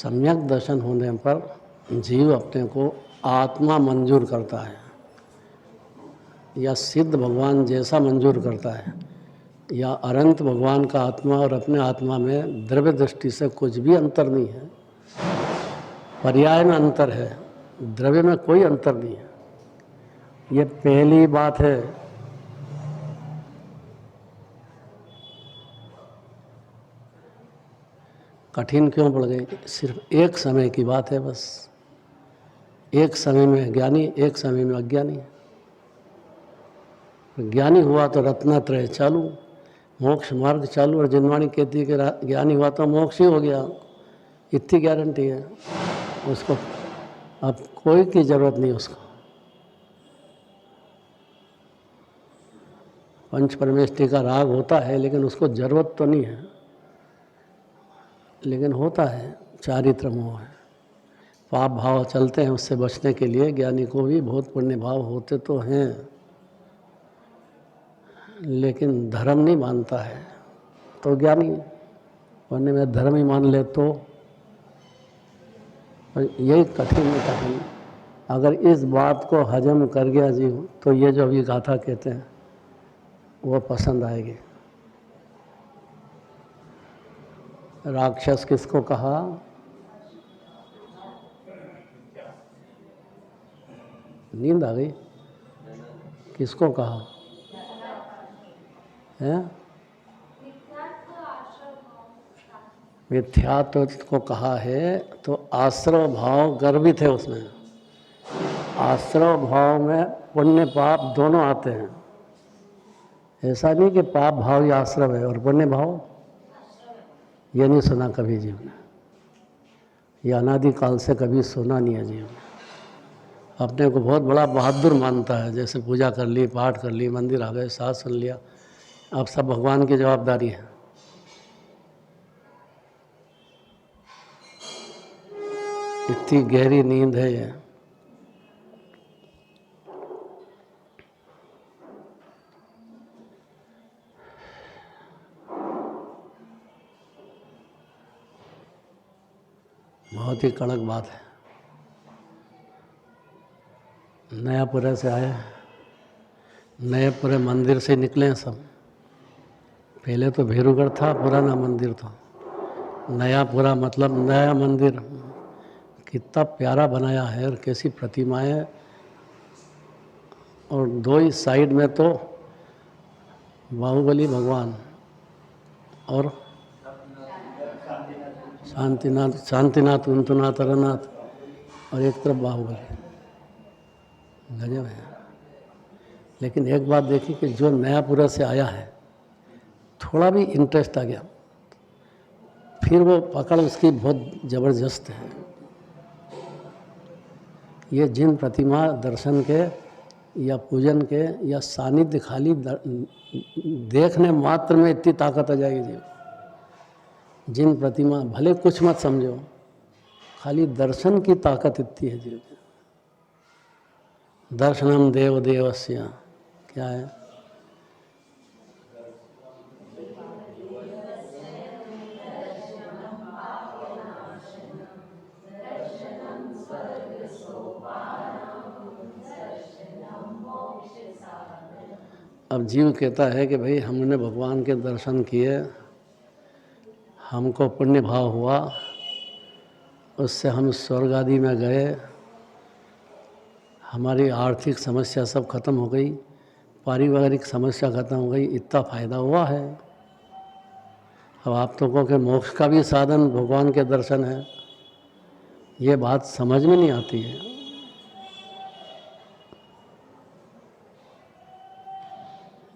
सम्यक दर्शन होने पर जीव अपने को आत्मा मंजूर करता है या सिद्ध भगवान जैसा मंजूर करता है या अनंत भगवान का आत्मा और अपने आत्मा में द्रव्य दृष्टि से कुछ भी अंतर नहीं है। पर्याय में अंतर है, द्रव्य में कोई अंतर नहीं है। ये पहली बात है। कठिन क्यों पड़ गई? सिर्फ एक समय की बात है बस। एक समय में ज्ञानी, एक समय में अज्ञानी। ज्ञानी हुआ तो रत्नत्रय चालू, मोक्ष मार्ग चालू। और जिनवाणी कहती है कि ज्ञानी हुआ तो मोक्ष ही हो गया, इतनी गारंटी है उसको। अब कोई की जरूरत नहीं उसको। पंच परमेष्टि का राग होता है लेकिन उसको जरूरत तो नहीं है, लेकिन होता है। चारित्र मोह है, पाप भाव चलते हैं। उससे बचने के लिए ज्ञानी को भी बहुत पुण्य भाव होते तो हैं, लेकिन धर्म नहीं मानता है तो ज्ञानी। वरना में धर्म ही मान ले तो यही कठिन है। कठिन अगर इस बात को हजम कर गया जीव तो ये जो अभी गाथा कहते हैं वो पसंद आएगी। राक्षस किसको कहा? नींद आ गई? किसको कहा है? मिथ्यात्व को कहा है। तो आश्रव भाव गर्भित है उसमें। आश्रव भाव में पुण्य पाप दोनों आते हैं। ऐसा नहीं कि पाप भाव ही आश्रव है और पुण्य भाव, ये नहीं सुना कभी जीव ने। ये अनादिकाल से कभी सुना नहीं है जीव ने। अपने को बहुत बड़ा बहादुर मानता है, जैसे पूजा कर ली, पाठ कर ली, मंदिर आ गए, साथ सुन लिया, अब सब भगवान की जवाबदारी है। इतनी गहरी नींद है ये। बहुत ही कड़क बात है। नयापुरा से आए, नयापुरे मंदिर से निकले सब। पहले तो भेरूगढ़ था, पुराना मंदिर था। नयापुरा मतलब नया मंदिर। कितना प्यारा बनाया है और कैसी प्रतिमाएं। और दो ही साइड में तो बाहुबली भगवान और शांतिनाथ, शांतिनाथ, उंतुनाथ, अरनाथ, और एक तरफ बाहुबली। गजब है। लेकिन एक बात देखी कि जो नयापुरा से आया है, थोड़ा भी इंटरेस्ट आ गया, फिर वो पकड़ उसकी बहुत ज़बरदस्त है। ये जिन प्रतिमा दर्शन के या पूजन के या सानिध्य खाली देखने मात्र में इतनी ताकत आ जाएगी जी। जिन प्रतिमा भले कुछ मत समझो, खाली दर्शन की ताकत इतनी है जी। दर्शनम देव देवस्य क्या है? अब जीव कहता है कि भाई हमने भगवान के दर्शन किए, हमको पुण्य भाव हुआ, उससे हम स्वर्ग आदि में गए, हमारी आर्थिक समस्या सब खत्म हो गई, पारिवारिक समस्या खत्म हो गई, इतना फायदा हुआ है। अब आप तो कहो कि मोक्ष का भी साधन भगवान के दर्शन है, ये बात समझ में नहीं आती है।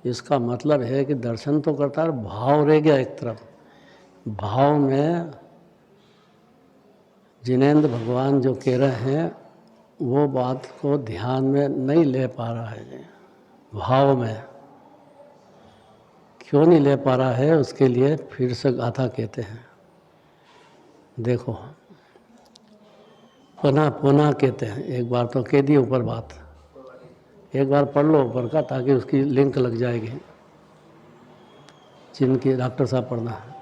इसका मतलब है कि दर्शन तो करता है, भाव रह गया एक तरफ। भाव में जिनेंद्र भगवान जो कह रहे हैं वो बात को ध्यान में नहीं ले पा रहा है। भाव में क्यों नहीं ले पा रहा है, उसके लिए फिर से गाथा कहते हैं। देखो, पुनः पुनः कहते हैं। एक बार तो कह दी ऊपर बात, एक बार पढ़ लो ऊपर का, ताकि उसकी लिंक लग जाएगी। जिनकी डॉक्टर साहब पढ़ना है।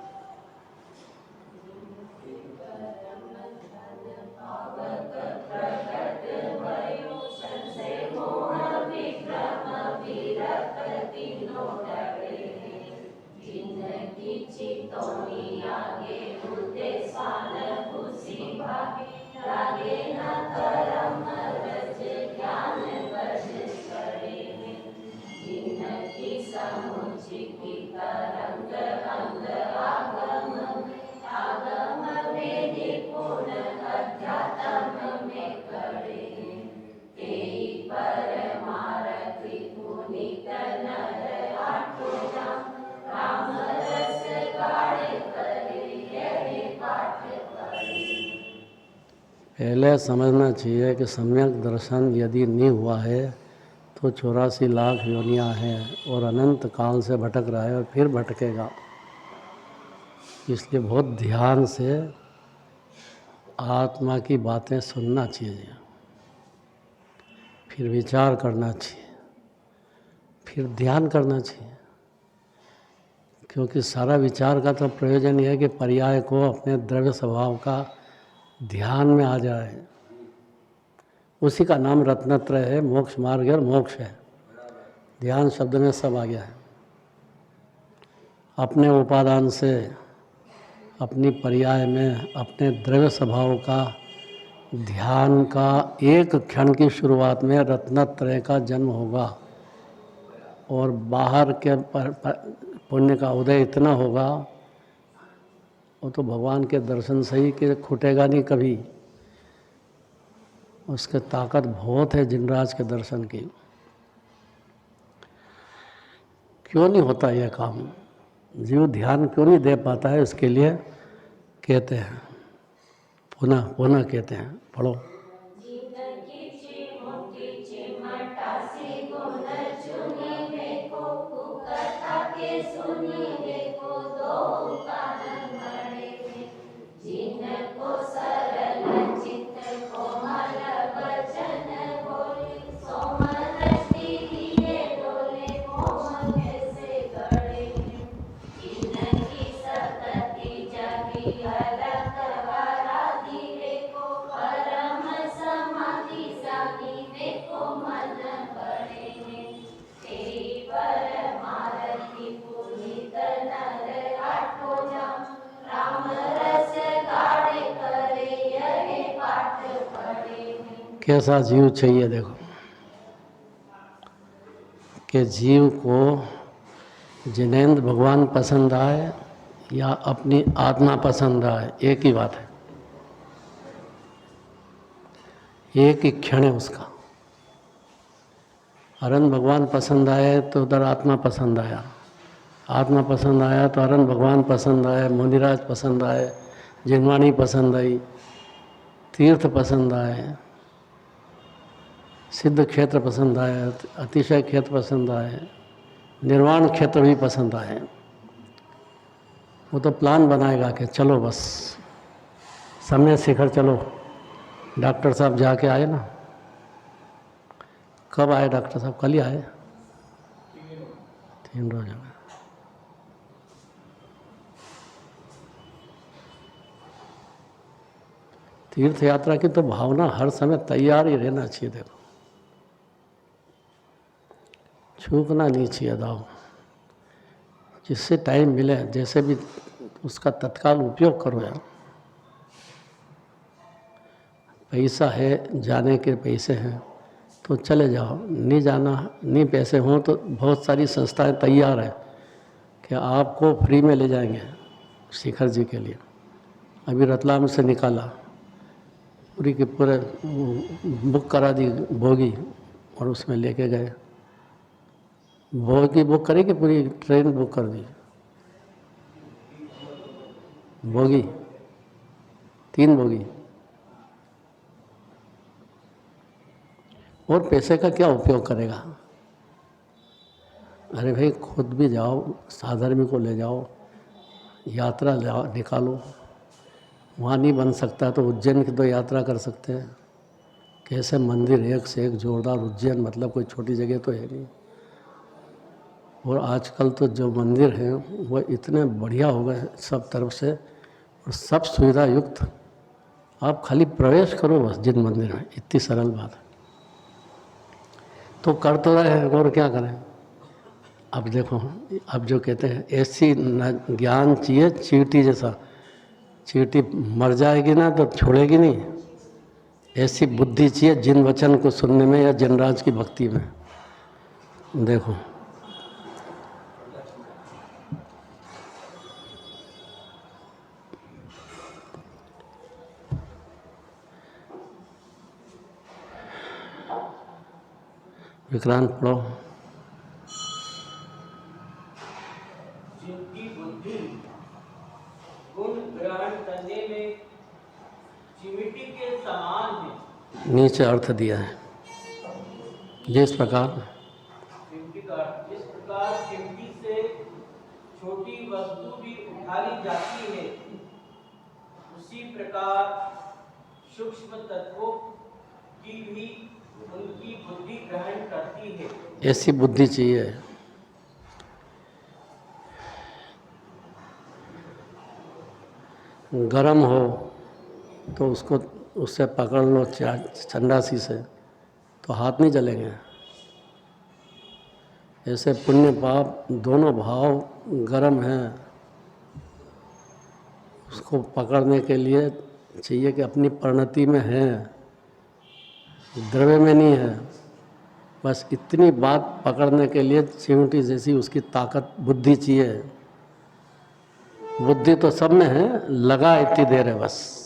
पहले समझना चाहिए कि सम्यक दर्शन यदि नहीं हुआ है तो 84 लाख योनियाँ हैं और अनंत काल से भटक रहा है और फिर भटकेगा। इसलिए बहुत ध्यान से आत्मा की बातें सुनना चाहिए, फिर विचार करना चाहिए, फिर ध्यान करना चाहिए। क्योंकि सारा विचार का तो प्रयोजन यह है कि पर्याय को अपने द्रव्य स्वभाव का ध्यान में आ जाए। उसी का नाम रत्नत्रय है, मोक्ष मार्ग और मोक्ष है। ध्यान शब्द में सब आ गया है। अपने उपादान से अपनी पर्याय में अपने द्रव्य स्वभाव का ध्यान का एक क्षण की शुरुआत में रत्नत्रय का जन्म होगा और बाहर के पुण्य का उदय इतना होगा, वो तो भगवान के दर्शन से ही कि खुटेगा नहीं कभी। उसके ताकत बहुत है जिनराज के दर्शन की। क्यों नहीं होता यह काम? जीव ध्यान क्यों नहीं दे पाता है? इसके लिए कहते हैं, पुनः पुनः कहते हैं, पढ़ो। कैसा जीव चाहिए? देखो कि जीव को जिनेंद्र भगवान पसंद आए या अपनी आत्मा पसंद आए, एक ही बात है, एक ही क्षण है उसका। अरन भगवान पसंद आए तो उधर आत्मा पसंद आया, आत्मा पसंद आया तो अरन भगवान पसंद आए, मुनिराज पसंद आए, जिनवाणी पसंद आई, तीर्थ पसंद आए, सिद्ध क्षेत्र पसंद आए, अतिशय क्षेत्र पसंद आए, निर्वाण क्षेत्र भी पसंद आए। वो तो प्लान बनाएगा कि चलो बस समय शिखर चलो। डॉक्टर साहब जाके आए ना? कब आए डॉक्टर साहब? कल ही आए, 3 रोज हो गए। तीर्थ यात्रा की तो भावना हर समय तैयार ही रहना चाहिए। देखो छूकना नहीं चाहिए दाव। जिससे टाइम मिले जैसे भी उसका तत्काल उपयोग करो यार। पैसा है, जाने के पैसे हैं तो चले जाओ, नहीं जाना, नहीं पैसे हों तो बहुत सारी संस्थाएं तैयार है कि आपको फ्री में ले जाएंगे शिखर जी के लिए। अभी रतलाम से निकाला, पूरी के पूरे बुक करा दी बोगी और उसमें लेके गए। बोगी बुक करी कि पूरी ट्रेन बुक कर दी? Bogie, 3 bogie. और पैसे का क्या उपयोग करेगा? अरे भाई खुद भी जाओ, साधर्मी को ले जाओ, यात्रा निकालो। वहाँ नहीं बन सकता तो उज्जैन की तो यात्रा कर सकते हैं। कैसे मंदिर एक से एक जोरदार। उज्जैन मतलब कोई छोटी जगह तो है नहीं। और आजकल तो जो मंदिर हैं वो इतने बढ़िया हो गए सब तरफ से और सब सुविधा युक्त। आप खाली प्रवेश करो बस जिन मंदिर में, इतनी सरल बात है। तो कर तो रहे हैं और क्या करें? अब देखो, अब जो कहते हैं ऐसी ज्ञान चाहिए चींटी जैसा। चींटी मर जाएगी ना तो छोड़ेगी नहीं। ऐसी बुद्धि चाहिए जिन वचन को सुनने में या जनराज की भक्ति में। देखो विक्रांत पढ़ो। जिनकी बुद्धि गुण ग्रहण करने में चिमटी के समान है। नीचे अर्थ दिया है, जिस प्रकार चिमटी का अर्थ, जिस प्रकार चिमटी से छोटी वस्तु भी उठा ली जाती है, उसी प्रकार सूक्ष्म तत्वों की भी उनकी बुद्धि ग्रहण करती है। ऐसी बुद्धि चाहिए। गरम हो तो उसको उससे पकड़ लो चंडासी से तो हाथ नहीं जलेंगे। ऐसे पुण्य पाप दोनों भाव गरम हैं, उसको पकड़ने के लिए चाहिए कि अपनी परिणति में है, द्रव्य में नहीं है। बस इतनी बात पकड़ने के लिए चिमटी जैसी उसकी ताकत बुद्धि चाहिए। बुद्धि तो सब में है, लगा इतनी देर है बस।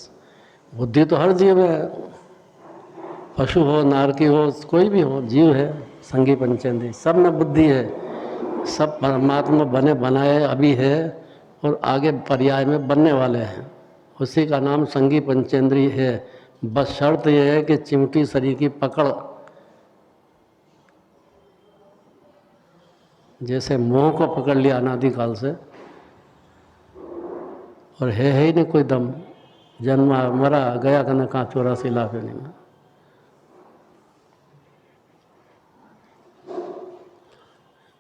बुद्धि तो हर जीव है, पशु हो, नारकी हो, कोई भी हो, जीव है। संगी पंचेंद्रिय सब में बुद्धि है। सब परमात्मा बने बनाए अभी है और आगे पर्याय में बनने वाले हैं। उसी का नाम संगी पंचेंद्रिय है। बस शर्त यह है कि चिमटी शरीर की पकड़, जैसे मोह को पकड़ लिया अनादिकाल से, और है ही नहीं कोई दम, जन्मा मरा गया कहना कहाँ 84 लाख नहीं में।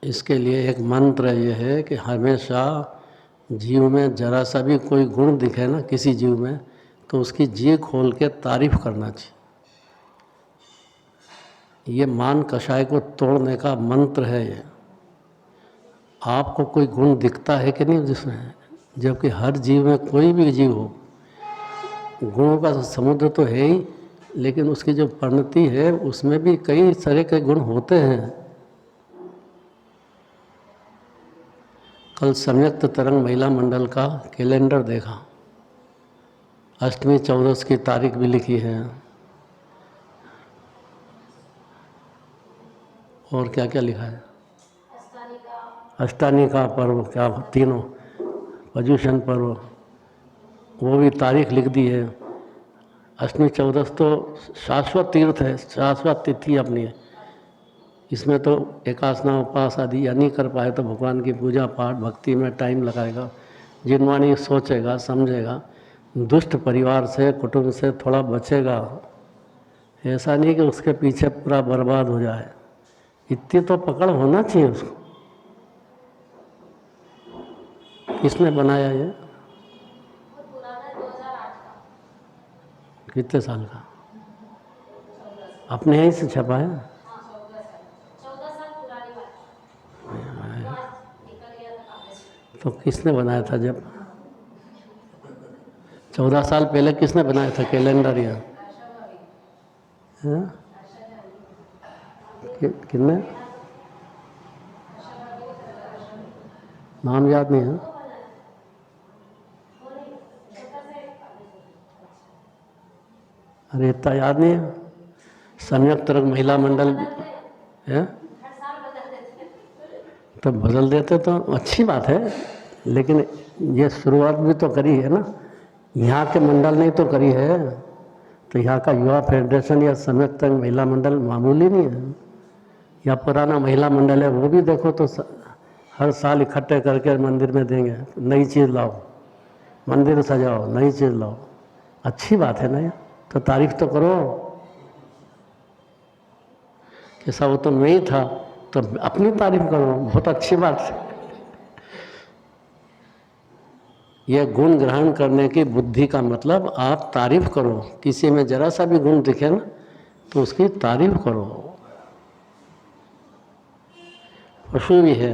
इसके लिए एक मंत्र ये है कि हमेशा जीव में जरा सा भी कोई गुण दिखे ना किसी जीव में, तो उसकी जी खोल के तारीफ करना चाहिए। ये मान कषाय को तोड़ने का मंत्र है ये। आपको कोई गुण दिखता है कि नहीं जिसमें, जबकि हर जीव में, कोई भी जीव हो, गुणों का समुद्र तो है ही, लेकिन उसकी जो परिणति है उसमें भी कई तरह के गुण होते हैं। कल संयुक्त तरंग महिला मंडल का कैलेंडर देखा, अष्टमी 14 की तारीख भी लिखी है, और क्या क्या लिखा है, अष्टानी का पर्व, क्या तीनों पर्युषण पर्व, वो भी तारीख लिख दी है। अष्टमी 14 तो शाश्वत तीर्थ है, शाश्वत तिथि अपनी है। इसमें तो एकासना उपास आदि या नहीं कर पाए तो भगवान की पूजा पाठ भक्ति में टाइम लगाएगा। जिनवानी सोचेगा समझेगा, दुष्ट परिवार से कुटुंब से थोड़ा बचेगा। ऐसा नहीं कि उसके पीछे पूरा बर्बाद हो जाए। इतनी तो पकड़ होना चाहिए उसको। किसने बनाया ये? कितने साल का? अपने यहीं से छपा है? तो किसने बनाया था जब 14 साल पहले किसने बनाया था कैलेंडर? यहाँ कितने नाम याद नहीं है? अरे इतना याद नहीं है? संयुक्त तरंग महिला मंडल है तो बदल देते तो अच्छी बात है, लेकिन ये शुरुआत भी तो करी है ना, यहाँ के मंडल ने तो करी है। तो यहाँ का युवा फेडरेशन या संयुक्त तरंग महिला मंडल मामूली नहीं है। या पुराना महिला मंडल है, वो भी देखो तो हर साल इकट्ठे करके मंदिर में देंगे, नई चीज़ लाओ, मंदिर सजाओ, नई चीज़ लाओ। अच्छी बात है ना ये, तो तारीफ तो करो कि सब वो तो नहीं था, तो अपनी तारीफ करो, बहुत अच्छी बात है। यह गुण ग्रहण करने की बुद्धि का मतलब आप तारीफ करो। किसी में जरा सा भी गुण दिखे ना तो उसकी तारीफ करो। पशु भी है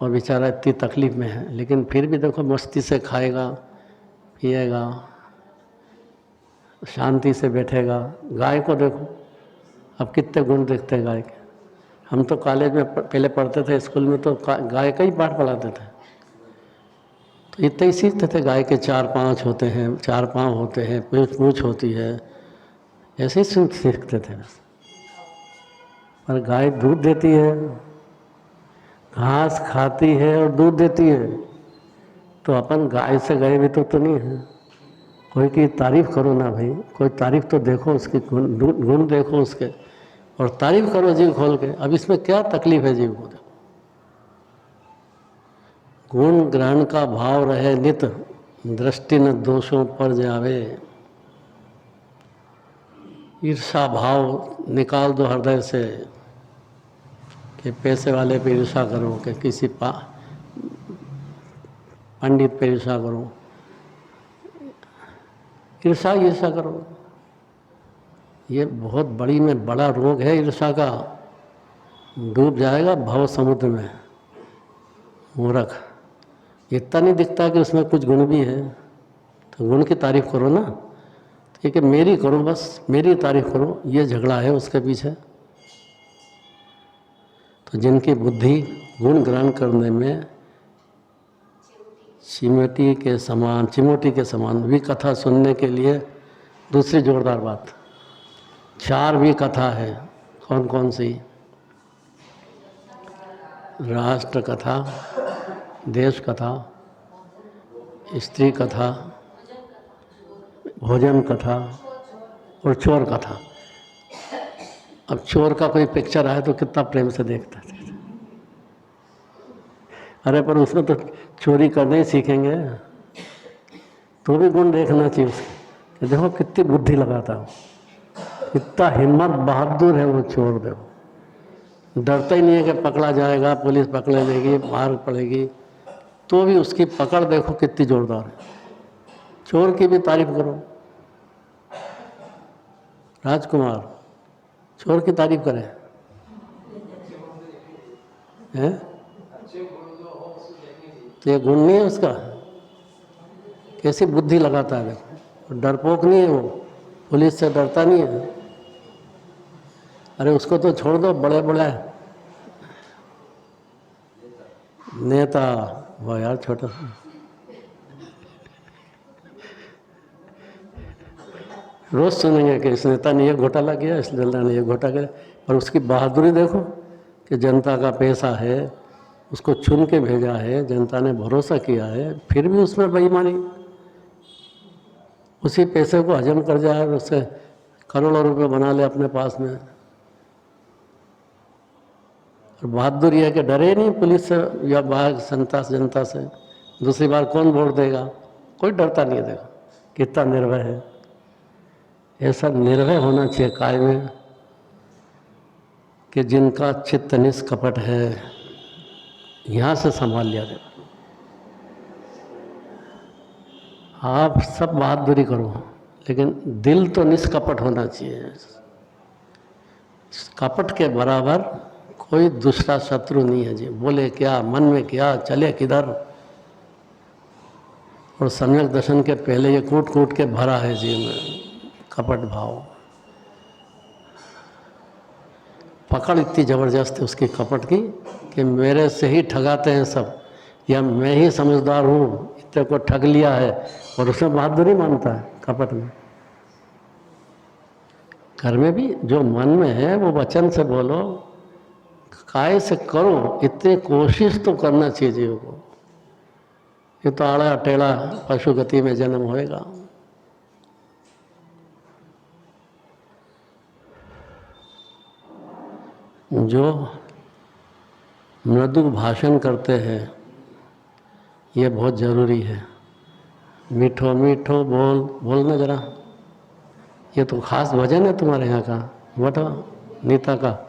और बेचारा इतनी तकलीफ में है, लेकिन फिर भी देखो मस्ती से खाएगा पिएगा, शांति से बैठेगा। गाय को देखो, अब कितने गुण दिखते हैं गाय के। हम तो कॉलेज में पहले पढ़ते थे, स्कूल में तो गाय का ही पाठ पढ़ाते थे, तो इतने ही सीखते थे। गाय के 4 पाँच होते हैं, 4 पाँव होते हैं, पूँछ होती है, ऐसे ही सीखते थे बस। पर गाय दूध देती है, घास खाती है और दूध देती है, तो अपन गाय से गए भी तो नहीं है। कोई की तारीफ करो ना भाई, कोई तारीफ तो देखो, उसकी गुण देखो उसके, और तारीफ करो जीव खोल के। अब इसमें क्या तकलीफ है जीव को? गुण ग्रहण का भाव रहे नित, दृष्टि न दोषों पर जावे। ईर्षा भाव निकाल दो हृदय से, कि पैसे वाले पे ईर्षा करो, कि किसी पंडित पे ईर्षा करो। ईर्षा ईर्षा करो, ये बहुत बड़ी में बड़ा रोग है ईर्षा का। डूब जाएगा भव समुद्र में मूर्ख। इतना नहीं दिखता कि उसमें कुछ गुण भी है, तो गुण की तारीफ करो ना। ठीक है, मेरी करो, बस मेरी तारीफ करो, ये झगड़ा है उसके पीछे। तो जिनकी बुद्धि गुण ग्रहण करने में चिमटी के समान भी कथा सुनने के लिए दूसरी जोरदार बात, 4 भी कथा है। कौन कौन सी? राष्ट्र कथा, देश कथा, स्त्री कथा, भोजन कथा और चोर कथा। अब चोर का कोई पिक्चर आए तो कितना प्रेम से देखता है। अरे पर उसमें तो चोरी करने ही सीखेंगे, तो भी गुण देखना चाहिए उसके। देखो कितनी बुद्धि लगाता हो, कितना हिम्मत बहादुर है वो चोर। देखो डरता ही नहीं है कि पकड़ा जाएगा, पुलिस पकड़ लेगी, मार पड़ेगी, तो भी उसकी पकड़ देखो कितनी जोरदार है। चोर की भी तारीफ करो। राजकुमार चोर की तारीफ करें हैं? तो ये गुण नहीं है उसका? कैसी बुद्धि लगाता है देखो, डरपोक नहीं है वो, पुलिस से डरता नहीं है। अरे उसको तो छोड़ दो, बड़े बड़े नेता वो यार छोटा, रोज सुनेंगे कि इस नेता ने ये घोटाला किया, इस नेता ने ये घोटाला किया, पर उसकी बहादुरी देखो कि जनता का पैसा है, उसको चुन के भेजा है, जनता ने भरोसा किया है, फिर भी उसमें बेईमानी। उसी पैसे को हजम कर जाए, उससे करोड़ों रुपए बना ले अपने पास में। और बहादुर यह है कि डरे नहीं पुलिस से या बाहर जनता से। दूसरी बार कौन वोट देगा? कोई डरता नहीं है। देखो कितना निर्भय है। ऐसा निर्भय होना चाहिए काय में कि जिनका चित्त निष्कपट है, यहाँ से संभाल लिया जाए। आप सब बहादुरी करो, लेकिन दिल तो निष्कपट होना चाहिए। कपट के बराबर कोई दूसरा शत्रु नहीं है जी। बोले क्या, मन में क्या, चले किधर। और सम्यक दर्शन के पहले ये कूट कूट के भरा है जी में कपट भाव। पकड़ इतनी ज़बरदस्त है उसकी कपट की कि मेरे से ही ठगाते हैं सब, या मैं ही समझदार हूँ, इतने को ठग लिया है, और उसमें बहादुरी मानता है कपट में। घर में भी जो मन में है वो वचन से बोलो, काय से करो, इतनी कोशिश तो करना चाहिए जीव को। ये तो आड़ा टेढ़ा पशु गति में जन्म होएगा। जो मृदु भाषण करते हैं ये बहुत ज़रूरी है। मीठो मीठो बोलना जरा। ये तो खास भजन है तुम्हारे यहाँ का, बता नीता का।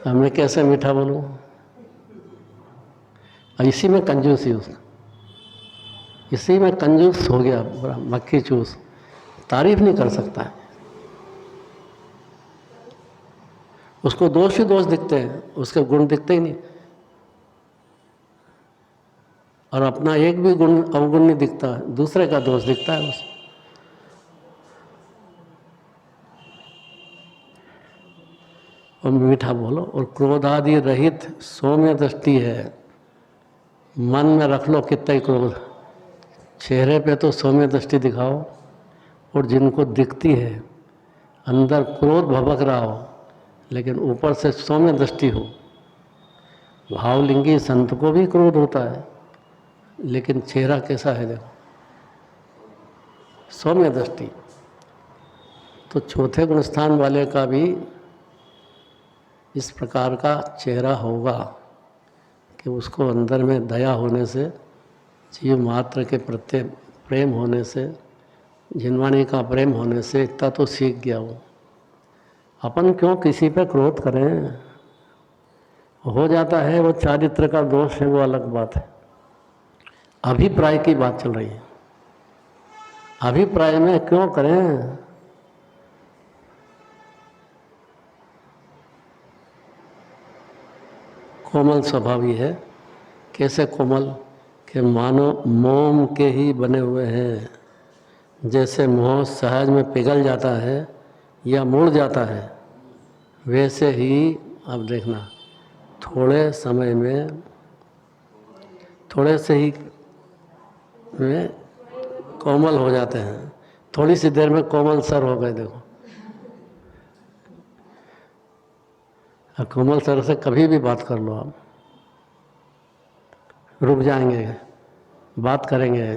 हमने कैसे मीठा बोलूं? इसी में कंजूसी, उसका इसी में कंजूस हो गया, मक्खी चूस। तारीफ नहीं कर सकता है, उसको दोष ही दोष दिखते हैं, उसके गुण दिखते ही नहीं। और अपना एक भी गुण अवगुण नहीं दिखता, दूसरे का दोष दिखता है उसको। और मीठा बोलो, और क्रोधादि रहित सौम्य दृष्टि है। मन में रख लो कितना ही क्रोध, चेहरे पे तो सौम्य दृष्टि दिखाओ, और जिनको दिखती है, अंदर क्रोध भभक रहा हो लेकिन ऊपर से सौम्य दृष्टि हो। भावलिंगी संत को भी क्रोध होता है लेकिन चेहरा कैसा है देखो, सौम्य दृष्टि। तो चौथे गुण स्थान वाले का भी इस प्रकार का चेहरा होगा कि उसको अंदर में दया होने से, जीव मात्र के प्रति प्रेम होने से, जिनवाणी का प्रेम होने से इतना तो सीख गया वो। अपन क्यों किसी पे क्रोध करें? हो जाता है वो चारित्र का दोष है, वो अलग बात है। अभिप्राय की बात चल रही है। अभिप्राय में क्यों करें? कोमल स्वभावी है। कैसे कोमल? कि मानो मोम के ही बने हुए हैं। जैसे मोह सहज में पिघल जाता है या मुड़ जाता है, वैसे ही अब देखना थोड़े समय में, थोड़े से ही में कोमल हो जाते हैं। थोड़ी सी देर में कोमल सर हो गए। देखो कोमल सर से कभी भी बात कर लो आप, रुक जाएंगे, बात करेंगे,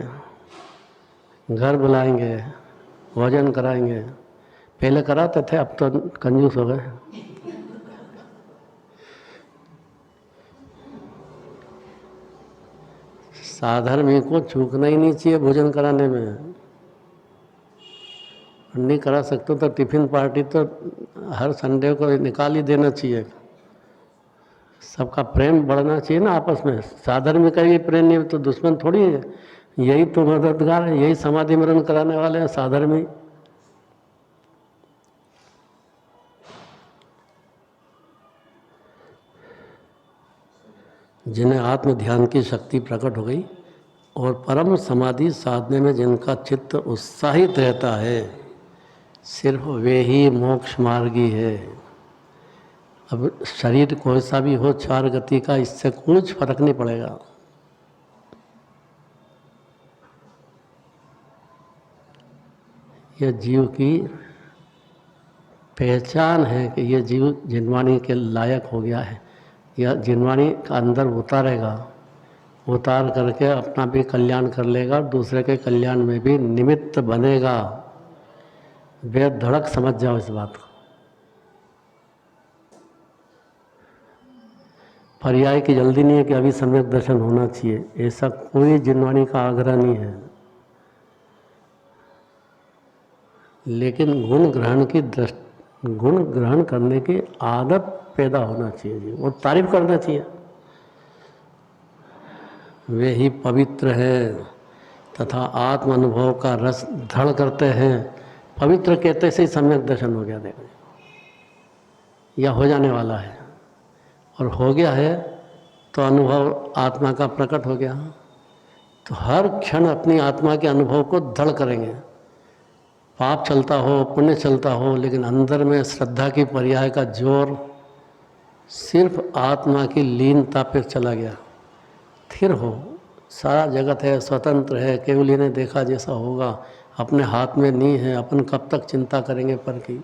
घर बुलाएंगे, भोजन कराएंगे। पहले कराते थे, अब तो कंजूस हो गए। साधर्मी को चूकना ही नहीं चाहिए भोजन कराने में। नहीं करा सकते तो टिफिन पार्टी तो हर संडे को निकाल ही देना चाहिए। सबका प्रेम बढ़ना चाहिए ना आपस में। साधर्मी का भी प्रेम नहीं तो दुश्मन थोड़ी है। यही तो मददगार है, यही समाधि मरण कराने वाले हैं साधर्मी। जिन्हें आत्म ध्यान की शक्ति प्रकट हो गई और परम समाधि साधने में जिनका चित्त उत्साहित रहता है, सिर्फ वे ही मोक्ष मार्गी है। अब शरीर कोई सा भी हो, चार गति का, इससे कुछ फर्क नहीं पड़ेगा। यह जीव की पहचान है कि यह जीव जिनवाणी के लायक हो गया है। यह जिनवाणी का अंदर उतारेगा, उतार करके अपना भी कल्याण कर लेगा, दूसरे के कल्याण में भी निमित्त बनेगा। बेधड़क समझ जाओ इस बात को। पर्याय की जल्दी नहीं है कि अभी सम्यक दर्शन होना चाहिए, ऐसा कोई जिनवाणी का आग्रह नहीं है। लेकिन गुण ग्रहण की गुण ग्रहण करने की आदत पैदा होना चाहिए जी, और तारीफ करना चाहिए। वे ही पवित्र है तथा आत्म अनुभव का रस धड़ करते हैं। पवित्र कहते से ही सम्यक दर्शन हो गया। देखो या हो जाने वाला है, और हो गया है तो अनुभव आत्मा का प्रकट हो गया। तो हर क्षण अपनी आत्मा के अनुभव को धड़ करेंगे। पाप चलता हो, पुण्य चलता हो, लेकिन अंदर में श्रद्धा की पर्याय का जोर सिर्फ आत्मा की लीनता पर चला गया। स्थिर हो, सारा जगत है, स्वतंत्र है, केवल इन्हें देखा जैसा होगा, अपने हाथ में नहीं है, अपन कब तक चिंता करेंगे पर की।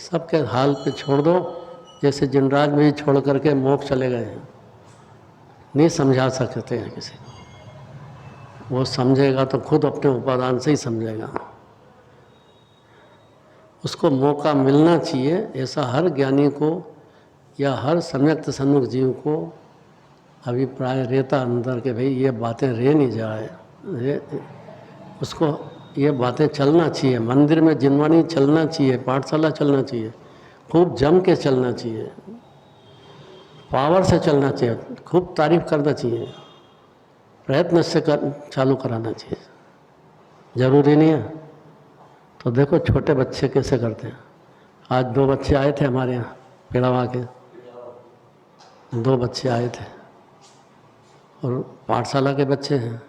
सबके हाल पे छोड़ दो, जैसे जिनराज में ही छोड़ करके मोक्ष चले गए हैं। नहीं समझा सकते हैं किसी को, वो समझेगा तो खुद अपने उपादान से ही समझेगा। उसको मौका मिलना चाहिए। ऐसा हर ज्ञानी को या हर सम्यक्त सन्मुख जीव को अभिप्राय रहता अंदर के भाई ये बातें रह नहीं जाए, उसको ये बातें चलना चाहिए। मंदिर में जिनवाणी चलना चाहिए, पाठशाला चलना चाहिए, खूब जम के चलना चाहिए, पावर से चलना चाहिए, खूब तारीफ करना चाहिए, प्रयत्न से चालू कराना चाहिए। ज़रूरी नहीं है तो देखो छोटे बच्चे कैसे करते हैं। आज 2 बच्चे आए थे हमारे यहाँ पेड़ावा के, 2 बच्चे आए थे और पाठशाला के बच्चे हैं।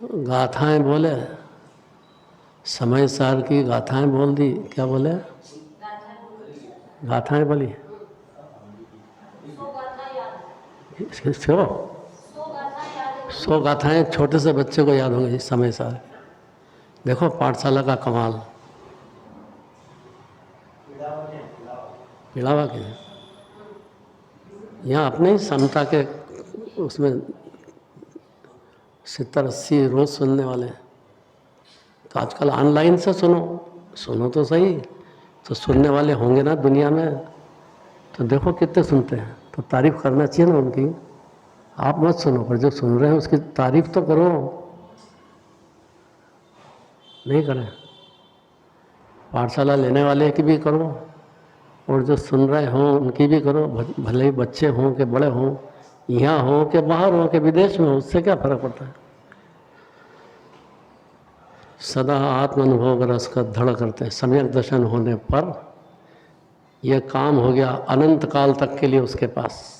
गाथाएं बोले, समय सार की गाथाएं बोल दी। क्या बोले? गाथाएं बोली। 100 गाथाएं छोटे से बच्चे को याद होंगी समय सार। देखो पाठशाला का कमाल। पिलावा के यहाँ अपने ही समता के उसमें 70-80 रोज़ सुनने वाले हैं। तो आजकल ऑनलाइन से सुनो तो सही, तो सुनने वाले होंगे ना दुनिया में, तो देखो कितने सुनते हैं। तो तारीफ़ करना चाहिए ना उनकी। आप मत सुनो, पर जो सुन रहे हैं उसकी तारीफ़ तो करो। नहीं करें, पाठशाला लेने वाले की भी करो और जो सुन रहे हों उनकी भी करो। भले ही बच्चे हों कि बड़े हों, यहाँ हो कि बाहर हो कि विदेश में हो, उससे क्या फ़र्क पड़ता है। सदा आत्म अनुभव का रस का धड़ करते हैं। सम्यक दर्शन होने पर यह काम हो गया अनंत काल तक के लिए उसके पास।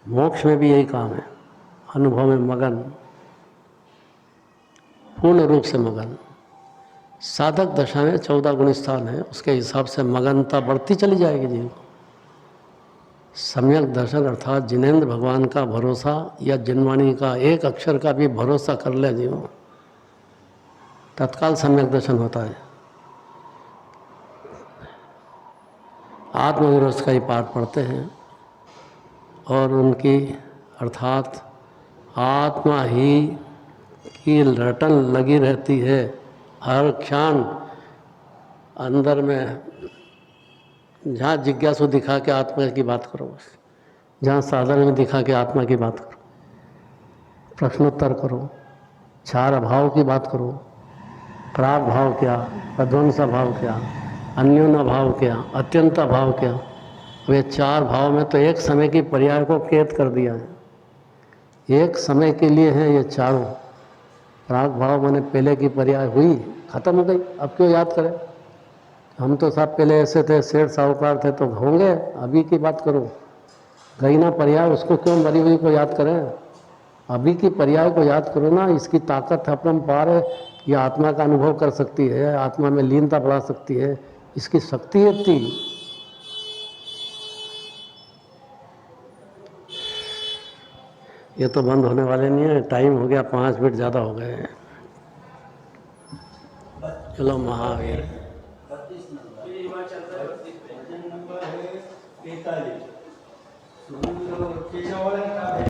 मोक्ष में भी यही काम है, अनुभव में मगन, पूर्ण रूप से मगन। साधक दशा में 14 गुण स्थान है, उसके हिसाब से मगनता बढ़ती चली जाएगी जीव को। सम्यक दर्शन अर्थात जिनेंद्र भगवान का भरोसा या जिनवाणी का एक अक्षर का भी भरोसा कर ले जीव, तत्काल सम्यक दर्शन होता है। आत्मविरोध का ही पाठ पढ़ते हैं और उनकी अर्थात आत्मा ही की रटन लगी रहती है हर क्षण अंदर में। जहाँ जिज्ञासु दिखा के आत्मा की बात करो, जहाँ साधन में दिखा के आत्मा की बात करो, प्रश्नोत्तर करो, चार अभाव की बात करो। प्राग भाव क्या, प्रध्वंस भाव क्या, अन्योन भाव क्या, अत्यंत भाव क्या। वे चार भाव में तो एक समय की पर्याय को कैद कर दिया है। एक समय के लिए हैं ये चारों। प्राग भाव माने पहले की पर्याय हुई, खत्म हो गई, अब क्यों याद करें। हम तो साहब पहले ऐसे थे, सेठ साहूकार थे, तो होंगे, अभी की बात करो। गई ना पर्याय, उसको क्यों मरी हुई को याद करें। अभी की पर्याय को याद करो ना। इसकी ताकत अपरंपार है, ये आत्मा का अनुभव कर सकती है, आत्मा में लीनता बढ़ा सकती है, इसकी शक्ति है इतनी। ये तो बंद होने वाले नहीं है, टाइम हो गया, 5 मिनट ज़्यादा हो गए हैं। चलो महावीर 45